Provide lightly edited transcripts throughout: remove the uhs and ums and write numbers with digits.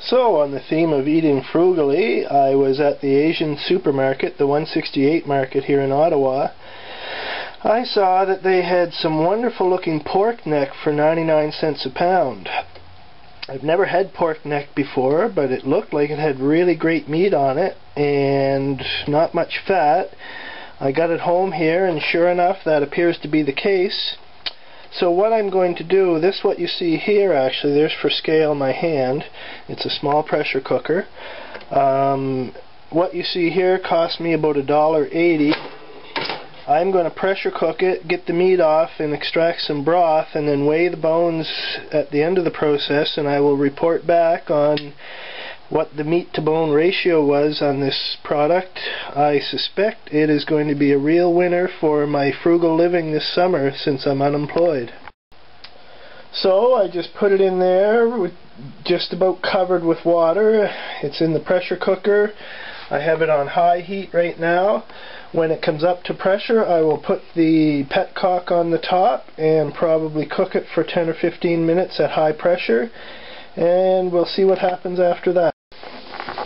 So, on the theme of eating frugally, I was at the Asian supermarket, the 168 market here in Ottawa. I saw that they had some wonderful looking pork neck for 99 cents a pound. I've never had pork neck before, but it looked like it had really great meat on it and not much fat. I got it home here, and sure enough, that appears to be the case. So what I'm going to do, what you see here actually, there's for scale my hand. It's a small pressure cooker. What you see here cost me about $1.80. I'm going to pressure cook it, get the meat off, and extract some broth, and then weigh the bones at the end of the process, and I will report back on what the meat to bone ratio was on this product. I suspect it is going to be a real winner for my frugal living this summer since I'm unemployed. So I just put it in there, just about covered with water. It's in the pressure cooker. I have it on high heat right now. When it comes up to pressure, I will put the petcock on the top and probably cook it for 10 or 15 minutes at high pressure, and we'll see what happens after that.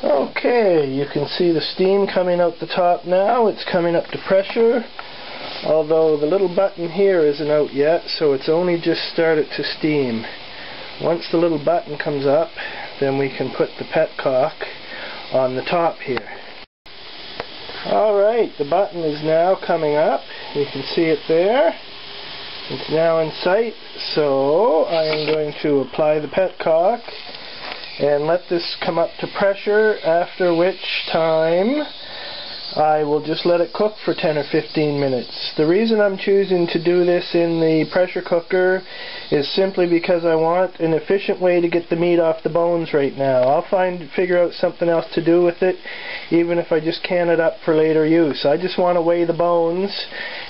Okay, you can see the steam coming out the top now. It's coming up to pressure, although the little button here isn't out yet, so it's only just started to steam. Once the little button comes up, then we can put the petcock on the top here. Alright, the button is now coming up. You can see it there. It's now in sight, so I am going to apply the petcock and let this come up to pressure, after which time I will just let it cook for 10 or 15 minutes. The reason I'm choosing to do this in the pressure cooker is simply because I want an efficient way to get the meat off the bones right now. I'll figure out something else to do with it, even if I just can it up for later use. I just want to weigh the bones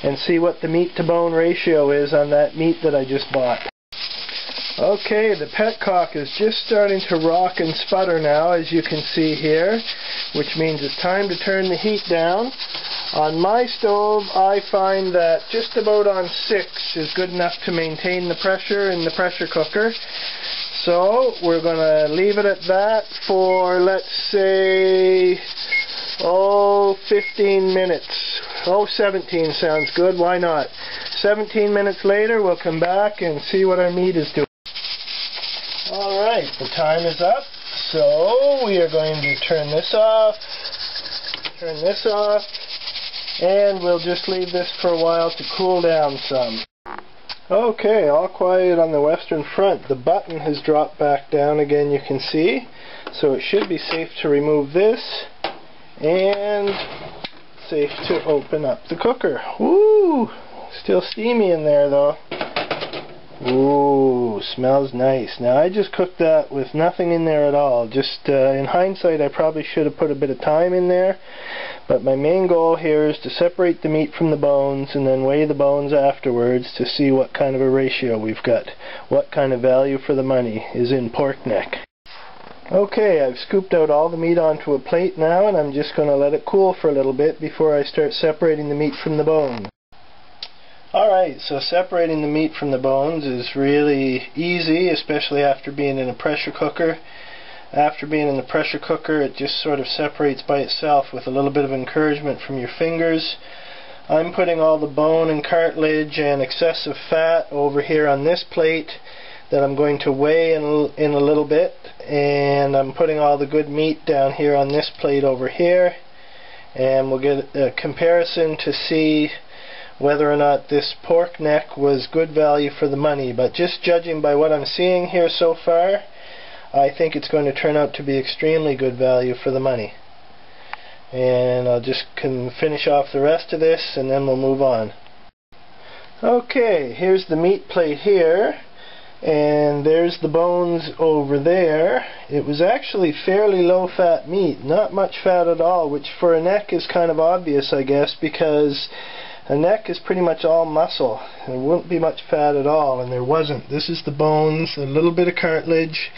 and see what the meat to bone ratio is on that meat that I just bought. Okay, the petcock is just starting to rock and sputter now, as you can see here, which means it's time to turn the heat down. On my stove, I find that just about on 6 is good enough to maintain the pressure in the pressure cooker. So we're going to leave it at that for, let's say, 15 minutes. 17 sounds good, why not? 17 minutes later, we'll come back and see what our meat is doing. Alright, the time is up, so we are going to turn this off, and we'll just leave this for a while to cool down some. Okay, all quiet on the western front. The button has dropped back down again, you can see, so it should be safe to remove this, and safe to open up the cooker. Woo! Still steamy in there though. Ooh, smells nice. Now I just cooked that with nothing in there at all. Just in hindsight, I probably should have put a bit of thyme in there, but my main goal here is to separate the meat from the bones and then weigh the bones afterwards to see what kind of a ratio we've got, what kind of value for the money is in pork neck. Okay, I've scooped out all the meat onto a plate now, and I'm just going to let it cool for a little bit before I start separating the meat from the bones. Alright, so separating the meat from the bones is really easy, especially after being in a pressure cooker. After being in the pressure cooker, it just sort of separates by itself with a little bit of encouragement from your fingers. I'm putting all the bone and cartilage and excessive fat over here on this plate that I'm going to weigh in a little bit, and I'm putting all the good meat down here on this plate over here, and we'll get a comparison to see whether or not this pork neck was good value for the money. But just judging by what I'm seeing here so far, I think it's going to turn out to be extremely good value for the money. And I'll just finish off the rest of this and then we'll move on. Okay, here's the meat plate here, and there's the bones over there. It was actually fairly low fat meat, not much fat at all, which for a neck is kind of obvious, I guess, because a neck is pretty much all muscle. There wouldn't be much fat at all, and there wasn't. This is the bones, a little bit of cartilage,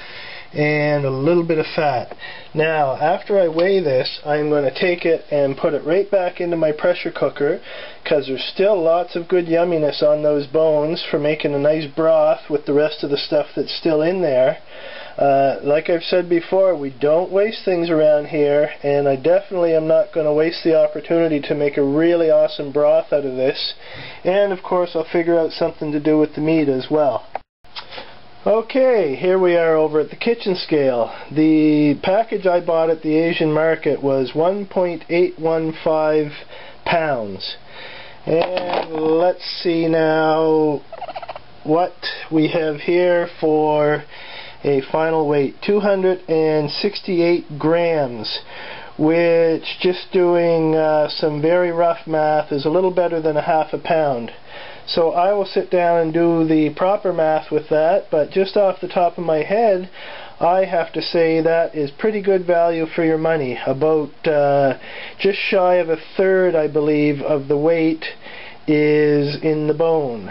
and a little bit of fat. Now, after I weigh this, I'm going to take it and put it right back into my pressure cooker, because there's still lots of good yumminess on those bones for making a nice broth with the rest of the stuff that's still in there. Like I've said before, we don't waste things around here, and I definitely am not going to waste the opportunity to make a really awesome broth out of this. And of course I'll figure out something to do with the meat as well. Okay, here we are over at the kitchen scale. The package I bought at the Asian market was 1.815 pounds. And let's see now what we have here for a final weight. 268 grams, which, just doing some very rough math, is a little better than a half a pound. So I will sit down and do the proper math with that, but just off the top of my head, I have to say that is pretty good value for your money. About just shy of a third, I believe, of the weight is in the bone.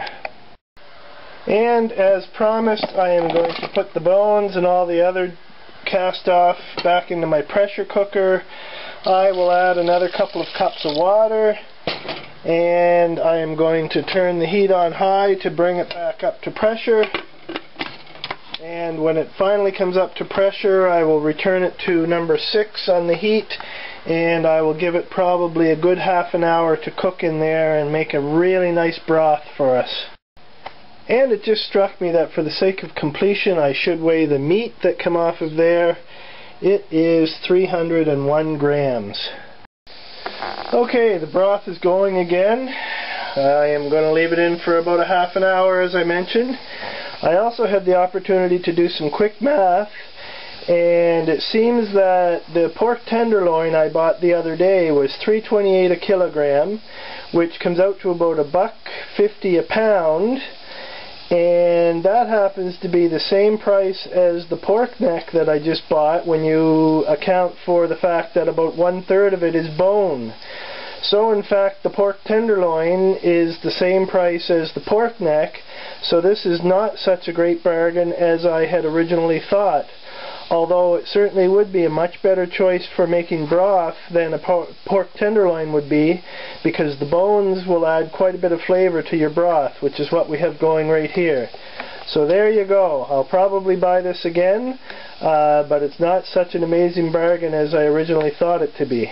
And as promised, I am going to put the bones and all the other cast off back into my pressure cooker. I will add another couple of cups of water, and I am going to turn the heat on high to bring it back up to pressure. And when it finally comes up to pressure, I will return it to number 6 on the heat, and I will give it probably a good half an hour to cook in there and make a really nice broth for us. And it just struck me that for the sake of completion, I should weigh the meat that come off of there. It is 301 grams. Okay, the broth is going again. I am going to leave it in for about a half an hour, as I mentioned. I also had the opportunity to do some quick math, and it seems that the pork tenderloin I bought the other day was $3.28 a kilogram, which comes out to about $1.50 a pound. And that happens to be the same price as the pork neck that I just bought, when you account for the fact that about 1/3 of it is bone. So in fact the pork tenderloin is the same price as the pork neck, so this is not such a great bargain as I had originally thought. Although it certainly would be a much better choice for making broth than a pork tenderloin would be, because the bones will add quite a bit of flavor to your broth, which is what we have going right here. So there you go. I'll probably buy this again, but it's not such an amazing bargain as I originally thought it to be.